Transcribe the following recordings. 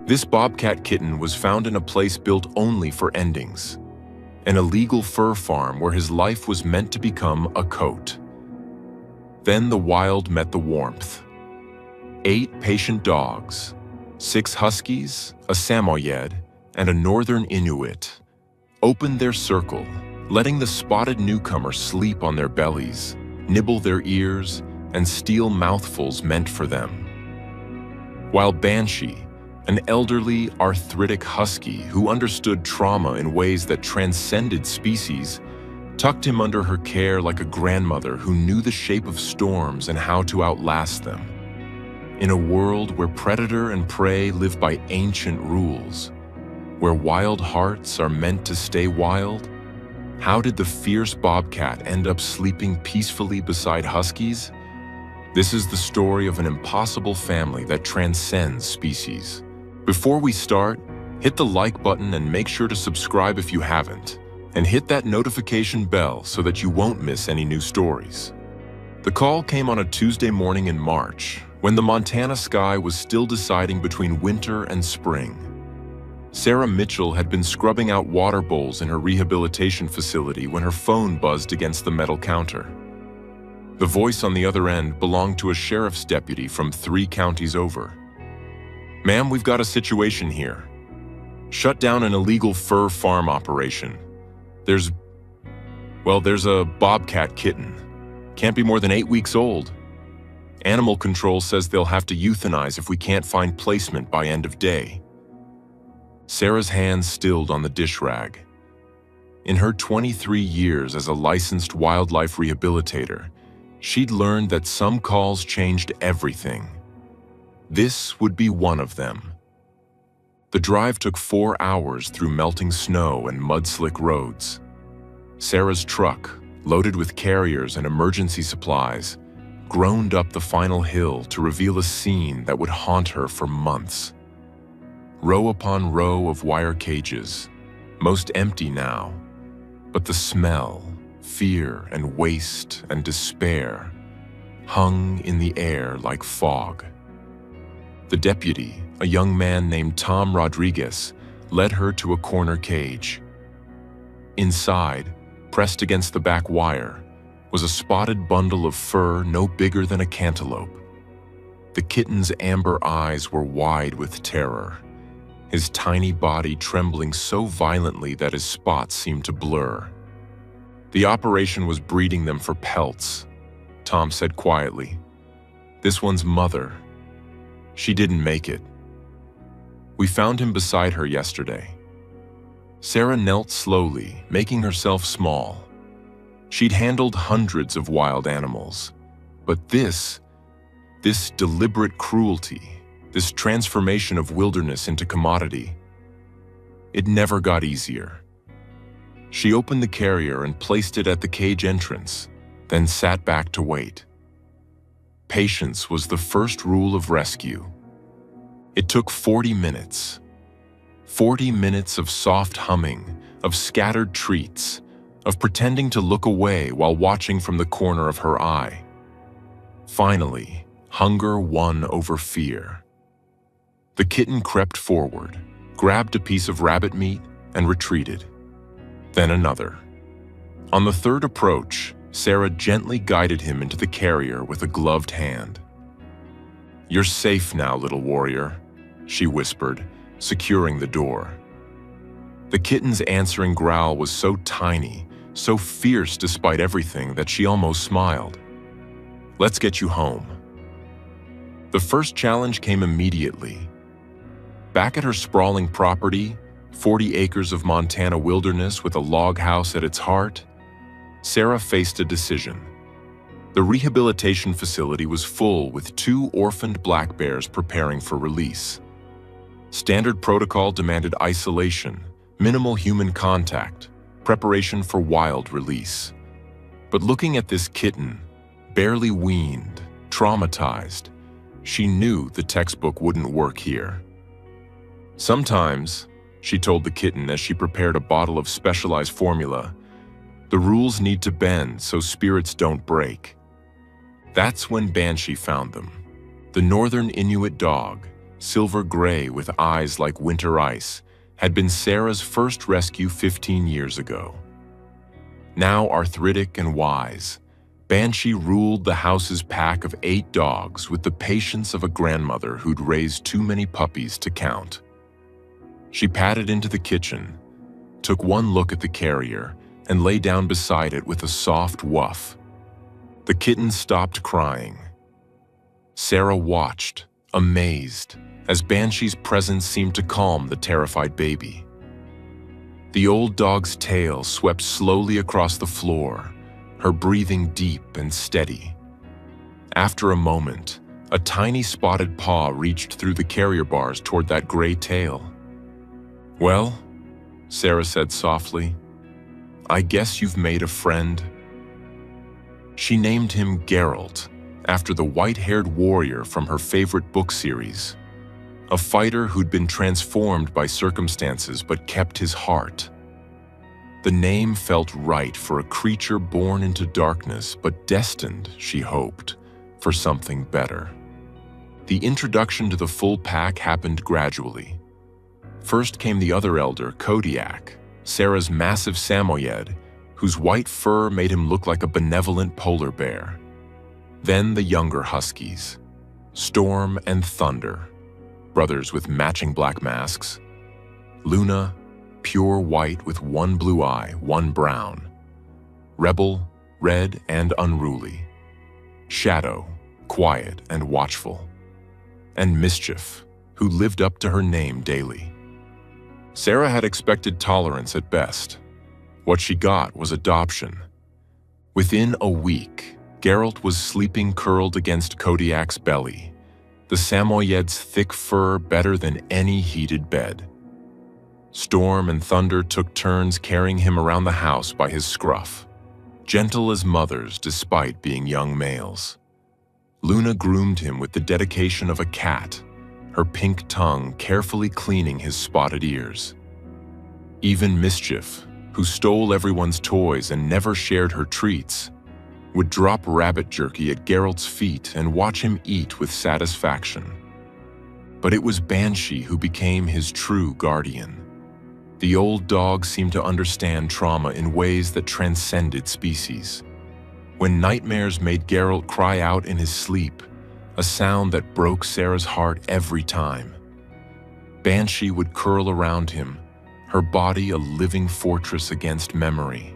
This Bobcat kitten was found in a place built only for endings, an illegal fur farm where his life was meant to become a coat. Then the wild met the warmth. 8 patient dogs, 6 Huskies, a Samoyed, and a northern Inuit, opened their circle, letting the spotted newcomer sleep on their bellies, nibble their ears, and steal mouthfuls meant for them. While Banshee, an elderly, arthritic husky who understood trauma in ways that transcended species, tucked him under her care like a grandmother who knew the shape of storms and how to outlast them. In a world where predator and prey live by ancient rules, where wild hearts are meant to stay wild, how did the fierce Bobcat end up sleeping peacefully beside Huskies? This is the story of an impossible family that transcends species. Before we start, hit the like button and make sure to subscribe if you haven't, and hit that notification bell so that you won't miss any new stories. The call came on a Tuesday morning in March, when the Montana sky was still deciding between winter and spring. Sarah Mitchell had been scrubbing out water bowls in her rehabilitation facility when her phone buzzed against the metal counter. The voice on the other end belonged to a sheriff's deputy from 3 counties over. "Ma'am, we've got a situation here. Shut down an illegal fur farm operation. There's a Bobcat kitten. Can't be more than 8 weeks old. Animal control says they'll have to euthanize if we can't find placement by end of day." Sarah's hands stilled on the dish rag. In her 23 years as a licensed wildlife rehabilitator, she'd learned that some calls changed everything. This would be one of them. The drive took 4 hours through melting snow and mud-slick roads. Sarah's truck, loaded with carriers and emergency supplies, groaned up the final hill to reveal a scene that would haunt her for months. Row upon row of wire cages, most empty now, but the smell, fear and waste and despair hung in the air like fog. The deputy, a young man named Tom Rodriguez, led her to a corner cage. Inside, pressed against the back wire, was a spotted bundle of fur no bigger than a cantaloupe. The kitten's amber eyes were wide with terror, his tiny body trembling so violently that his spots seemed to blur. "The operation was breeding them for pelts," Tom said quietly. "This one's mother. She didn't make it. We found him beside her yesterday." Sarah knelt slowly, making herself small. She'd handled hundreds of wild animals, but this deliberate cruelty, this transformation of wilderness into commodity, it never got easier. She opened the carrier and placed it at the cage entrance, then sat back to wait. Patience was the first rule of rescue. It took 40 minutes. 40 minutes of soft humming, of scattered treats, of pretending to look away while watching from the corner of her eye. Finally, hunger won over fear. The kitten crept forward, grabbed a piece of rabbit meat, and retreated. Then another. On the third approach, Sarah gently guided him into the carrier with a gloved hand. "You're safe now, little warrior," she whispered, securing the door. The kitten's answering growl was so tiny, so fierce despite everything, that she almost smiled. "Let's get you home." The first challenge came immediately. Back at her sprawling property, 40 acres of Montana wilderness with a log house at its heart, Sarah faced a decision. The rehabilitation facility was full with 2 orphaned black bears preparing for release. Standard protocol demanded isolation, minimal human contact, preparation for wild release. But looking at this kitten, barely weaned, traumatized, she knew the textbook wouldn't work here. "Sometimes," she told the kitten as she prepared a bottle of specialized formula, "the rules need to bend so spirits don't break." That's when Banshee found them. The northern Inuit dog, silver gray with eyes like winter ice, had been Sarah's first rescue 15 years ago. Now arthritic and wise, Banshee ruled the house's pack of 8 dogs with the patience of a grandmother who'd raised too many puppies to count. She padded into the kitchen, took one look at the carrier, and lay down beside it with a soft woof. The kitten stopped crying. Sarah watched, amazed, as Banshee's presence seemed to calm the terrified baby. The old dog's tail swept slowly across the floor, her breathing deep and steady. After a moment, a tiny spotted paw reached through the carrier bars toward that gray tail. "Well," Sarah said softly, "I guess you've made a friend." She named him Geralt, after the white-haired warrior from her favorite book series, a fighter who'd been transformed by circumstances but kept his heart. The name felt right for a creature born into darkness but destined, she hoped, for something better. The introduction to the full pack happened gradually. First came the other elder, Kodiak, Sarah's massive Samoyed, whose white fur made him look like a benevolent polar bear. Then the younger Huskies, Storm and Thunder, brothers with matching black masks. Luna, pure white with one blue eye, one brown. Rebel, red and unruly. Shadow, quiet and watchful. And Mischief, who lived up to her name daily. Sarah had expected tolerance at best. What she got was adoption. Within a week, Geralt was sleeping curled against Kodiak's belly, the Samoyed's thick fur better than any heated bed. Storm and Thunder took turns carrying him around the house by his scruff, gentle as mothers despite being young males. Luna groomed him with the dedication of a cat, her pink tongue carefully cleaning his spotted ears. Even Mischief, who stole everyone's toys and never shared her treats, would drop rabbit jerky at Geralt's feet and watch him eat with satisfaction. But it was Banshee who became his true guardian. The old dog seemed to understand trauma in ways that transcended species. When nightmares made Geralt cry out in his sleep, a sound that broke Sarah's heart every time, Banshee would curl around him, her body a living fortress against memory.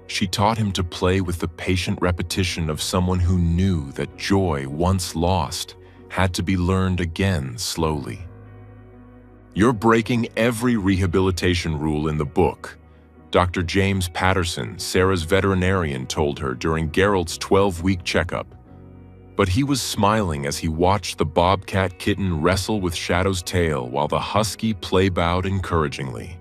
She taught him to play with the patient repetition of someone who knew that joy once lost had to be learned again slowly. "You're breaking every rehabilitation rule in the book," Dr. James Patterson, Sarah's veterinarian, told her during Geralt's 12-week checkup. But he was smiling as he watched the Bobcat kitten wrestle with Shadow's tail while the Husky play-bowed encouragingly.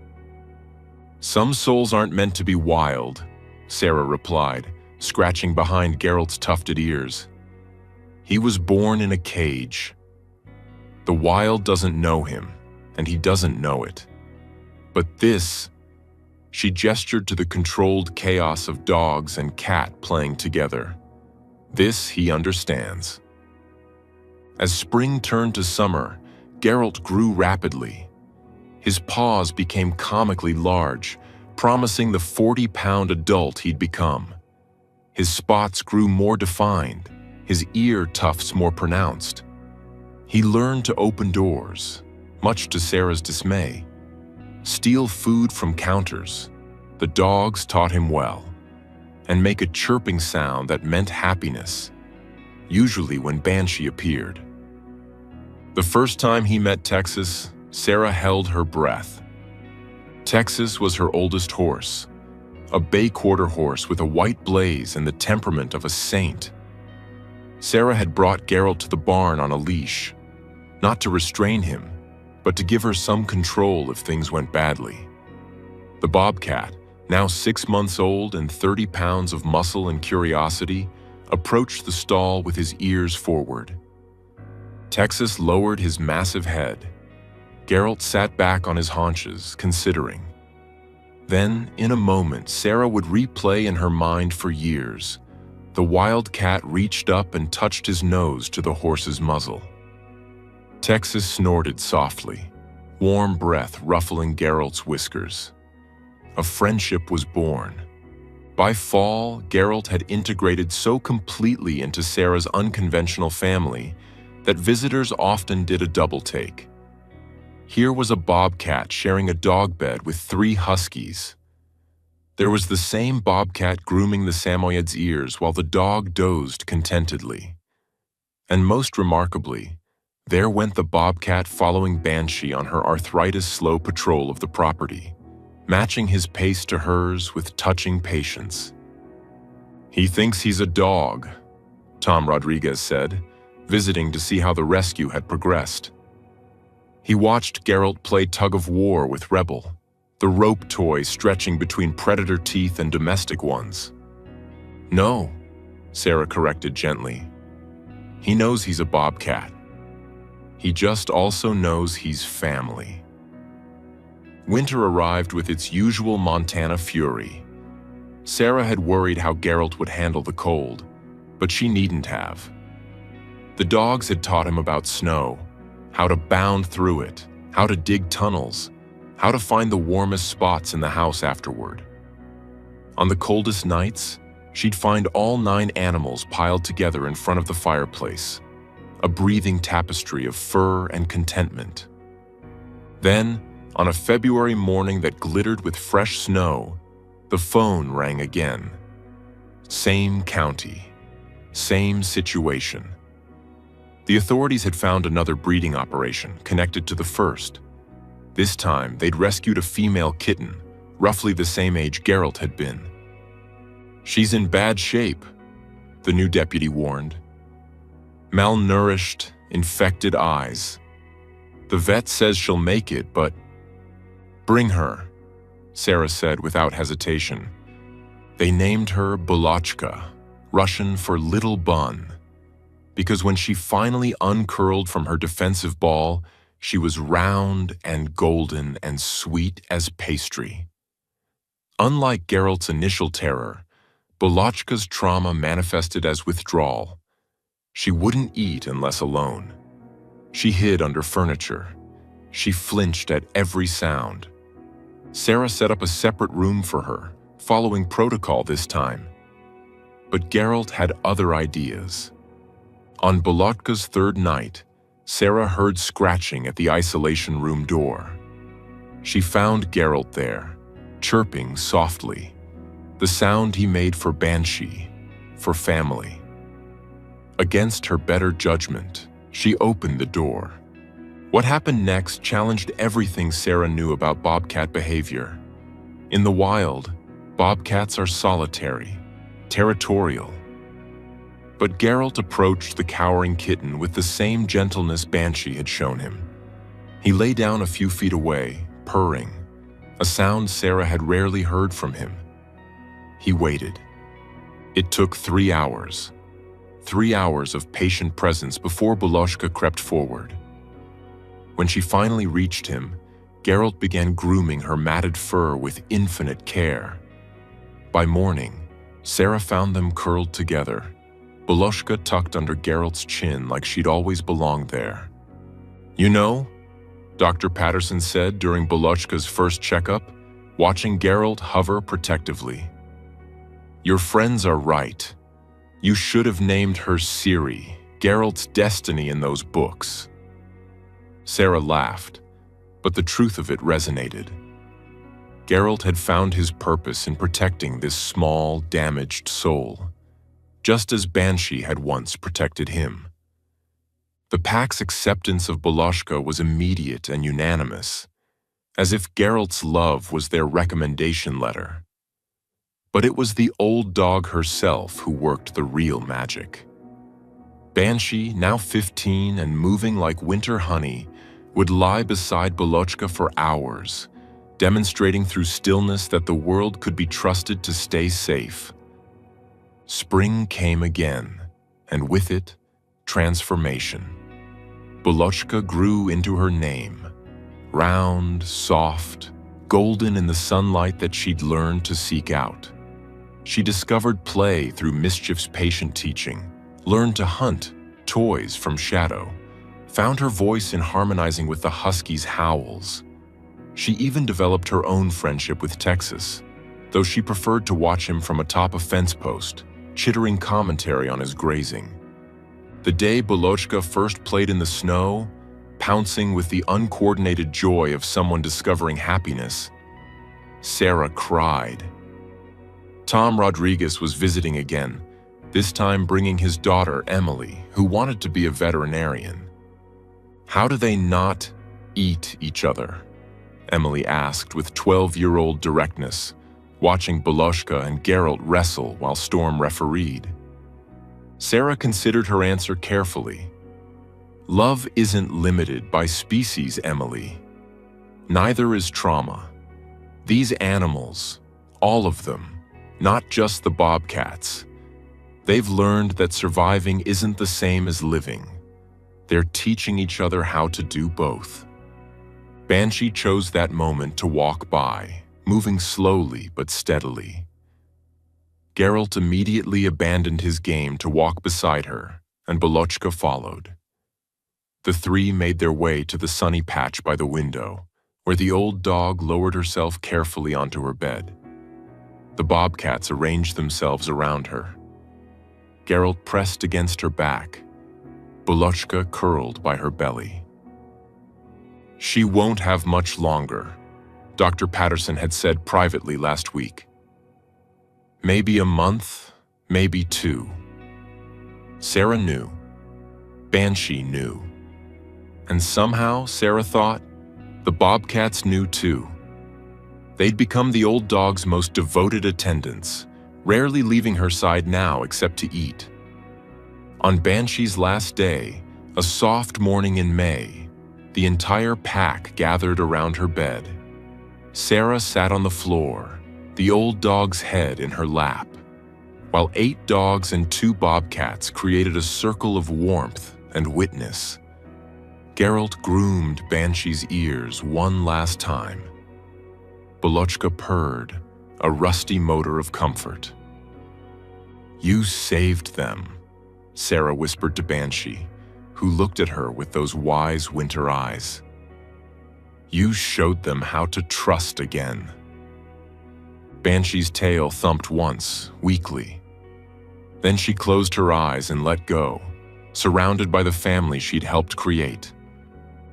"Some souls aren't meant to be wild," Sarah replied, scratching behind Geralt's tufted ears. "He was born in a cage. The wild doesn't know him, and he doesn't know it. But this," she gestured to the controlled chaos of dogs and cat playing together, "this he understands." As spring turned to summer, Geralt grew rapidly. His paws became comically large, promising the 40-pound adult he'd become. His spots grew more defined, his ear tufts more pronounced. He learned to open doors, much to Sarah's dismay, steal food from counters, the dogs taught him well, and make a chirping sound that meant happiness, usually when Banshee appeared. The first time he met Texas, Sarah held her breath. Texas was her oldest horse, a bay quarter horse with a white blaze and the temperament of a saint. Sarah had brought Geralt to the barn on a leash, not to restrain him, but to give her some control if things went badly. The Bobcat, now 6 months old and 30 pounds of muscle and curiosity, approached the stall with his ears forward. Texas lowered his massive head. Geralt sat back on his haunches, considering. Then, in a moment, Sarah would replay in her mind for years. The wild cat reached up and touched his nose to the horse's muzzle. Texas snorted softly, warm breath ruffling Geralt's whiskers. A friendship was born. By fall, Geralt had integrated so completely into Sarah's unconventional family that visitors often did a double take. Here was a bobcat sharing a dog bed with 3 huskies. There was the same bobcat grooming the Samoyed's ears while the dog dozed contentedly. And most remarkably, there went the bobcat following Banshee on her arthritis-slow patrol of the property, matching his pace to hers with touching patience. "He thinks he's a dog," Tom Rodriguez said, visiting to see how the rescue had progressed. He watched Geralt play tug-of-war with Rebel, the rope toy stretching between predator teeth and domestic ones. "No," Sarah corrected gently. "He knows he's a bobcat. He just also knows he's family." Winter arrived with its usual Montana fury. Sarah had worried how Geralt would handle the cold, but she needn't have. The dogs had taught him about snow, how to bound through it, how to dig tunnels, how to find the warmest spots in the house afterward. On the coldest nights, she'd find all 9 animals piled together in front of the fireplace, a breathing tapestry of fur and contentment. Then, on a February morning that glittered with fresh snow, the phone rang again. Same county, same situation. The authorities had found another breeding operation connected to the first. This time, they'd rescued a female kitten, roughly the same age Geralt had been. "She's in bad shape," the new deputy warned. "Malnourished, infected eyes. The vet says she'll make it, but..." "Bring her," Sarah said without hesitation. They named her Bolochka, Russian for Little Bun, because when she finally uncurled from her defensive ball, she was round and golden and sweet as pastry. Unlike Geralt's initial terror, Bolochka's trauma manifested as withdrawal. She wouldn't eat unless alone. She hid under furniture. She flinched at every sound. Sarah set up a separate room for her, following protocol this time. But Geralt had other ideas. On Bolotka's 3rd night, Sarah heard scratching at the isolation room door. She found Geralt there, chirping softly, the sound he made for Banshee, for family. Against her better judgment, she opened the door. What happened next challenged everything Sarah knew about bobcat behavior. In the wild, bobcats are solitary, territorial. But Geralt approached the cowering kitten with the same gentleness Banshee had shown him. He lay down a few feet away, purring, a sound Sarah had rarely heard from him. He waited. It took 3 hours. 3 hours of patient presence before Bolochka crept forward. When she finally reached him, Geralt began grooming her matted fur with infinite care. By morning, Sarah found them curled together, Bolochka tucked under Geralt's chin like she'd always belonged there. "You know," Dr. Patterson said during Bolochka's first checkup, watching Geralt hover protectively, "your friends are right. You should have named her Ciri, Geralt's destiny in those books." Sarah laughed, but the truth of it resonated. Geralt had found his purpose in protecting this small, damaged soul, just as Banshee had once protected him. The pack's acceptance of Bolochka was immediate and unanimous, as if Geralt's love was their recommendation letter. But it was the old dog herself who worked the real magic. Banshee, now 15 and moving like winter honey, would lie beside Bolochka for hours, demonstrating through stillness that the world could be trusted to stay safe. Spring came again, and with it, transformation. Bolochka grew into her name, round, soft, golden in the sunlight that she'd learned to seek out. She discovered play through mischief's patient teaching, learned to hunt toys from shadow, found her voice in harmonizing with the Husky's howls. She even developed her own friendship with Texas, though she preferred to watch him from atop a fence post, chittering commentary on his grazing. The day Bolochka first played in the snow, pouncing with the uncoordinated joy of someone discovering happiness, Sarah cried. Tom Rodriguez was visiting again, this time bringing his daughter, Emily, who wanted to be a veterinarian. "How do they not eat each other?" Emily asked with 12-year-old directness, watching Bolochka and Geralt wrestle while Storm refereed. Sarah considered her answer carefully. "Love isn't limited by species, Emily. Neither is trauma. These animals, all of them, not just the bobcats, they've learned that surviving isn't the same as living. They're teaching each other how to do both." Banshee chose that moment to walk by, moving slowly but steadily. Geralt immediately abandoned his game to walk beside her, and Bolochka followed. The three made their way to the sunny patch by the window, where the old dog lowered herself carefully onto her bed. The bobcats arranged themselves around her. Geralt pressed against her back, Bolochka curled by her belly. "She won't have much longer," Dr. Patterson had said privately last week. "Maybe a month, maybe 2. Sarah knew. Banshee knew. And somehow, Sarah thought, the bobcats knew too. They'd become the old dog's most devoted attendants, rarely leaving her side now except to eat. On Banshee's last day, a soft morning in May, the entire pack gathered around her bed. Sarah sat on the floor, the old dog's head in her lap, while 8 dogs and 2 bobcats created a circle of warmth and witness. Geralt groomed Banshee's ears one last time. Bolochka purred, a rusty motor of comfort. "You saved them," Sarah whispered to Banshee, who looked at her with those wise winter eyes. "You showed them how to trust again." Banshee's tail thumped once, weakly. Then she closed her eyes and let go, surrounded by the family she'd helped create.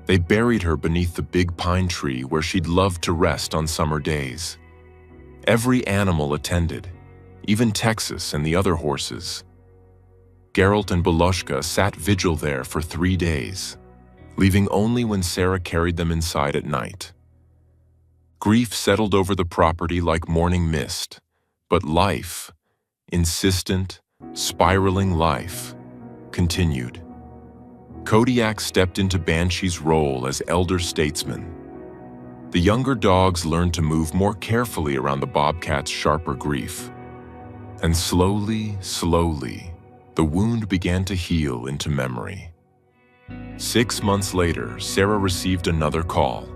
They buried her beneath the big pine tree where she'd loved to rest on summer days. Every animal attended, even Texas and the other horses. Geralt and Bolochka sat vigil there for 3 days, leaving only when Sarah carried them inside at night. Grief settled over the property like morning mist, but life, insistent, spiraling life, continued. Kodiak stepped into Banshee's role as elder statesman. The younger dogs learned to move more carefully around the bobcat's sharper grief. And slowly, the wound began to heal into memory. 6 months later, Sarah received another call.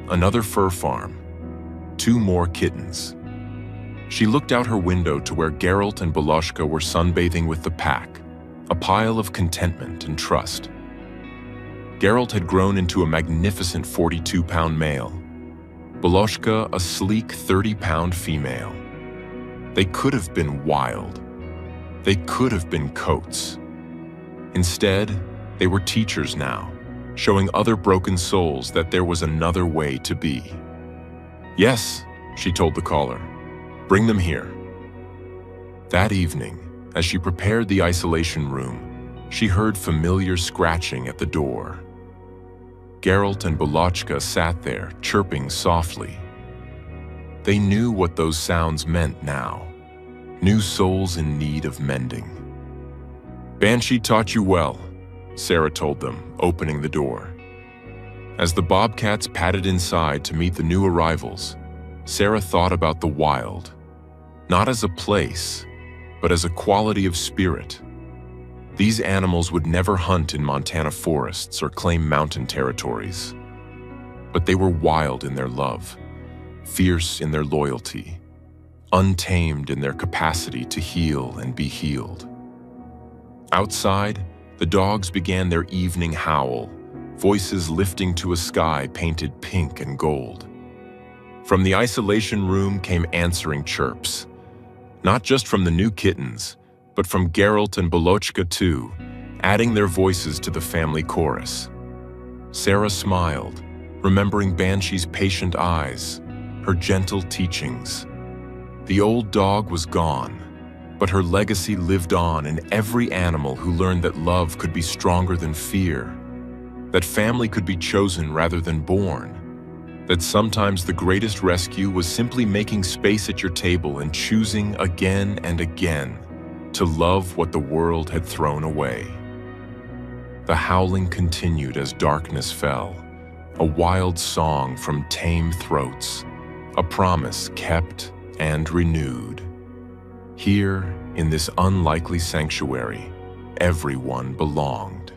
Another fur farm. 2 more kittens. She looked out her window to where Geralt and Bolochka were sunbathing with the pack, a pile of contentment and trust. Geralt had grown into a magnificent 42-pound male. Bolochka, a sleek 30-pound female. They could have been wild. They could have been coats. Instead, they were teachers now, showing other broken souls that there was another way to be. "Yes," she told the caller. "Bring them here." That evening, as she prepared the isolation room, she heard familiar scratching at the door. Geralt and Bolochka sat there, chirping softly. They knew what those sounds meant now. New souls in need of mending. "Banshee taught you well," Sarah told them, opening the door. As the bobcats padded inside to meet the new arrivals, Sarah thought about the wild, not as a place, but as a quality of spirit. These animals would never hunt in Montana forests or claim mountain territories. But they were wild in their love, fierce in their loyalty, untamed in their capacity to heal and be healed. Outside, The dogs began their evening howl, voices lifting to a sky painted pink and gold. From the isolation room came answering chirps, not just from the new kittens, but from Geralt and Bolochka too, adding their voices to the family chorus. Sarah smiled, remembering Banshee's patient eyes, her gentle teachings. The old dog was gone, but her legacy lived on in every animal who learned that love could be stronger than fear, that family could be chosen rather than born, that sometimes the greatest rescue was simply making space at your table and choosing again and again to love what the world had thrown away. The howling continued as darkness fell, a wild song from tame throats, a promise kept and renewed. Here, in this unlikely sanctuary, everyone belonged.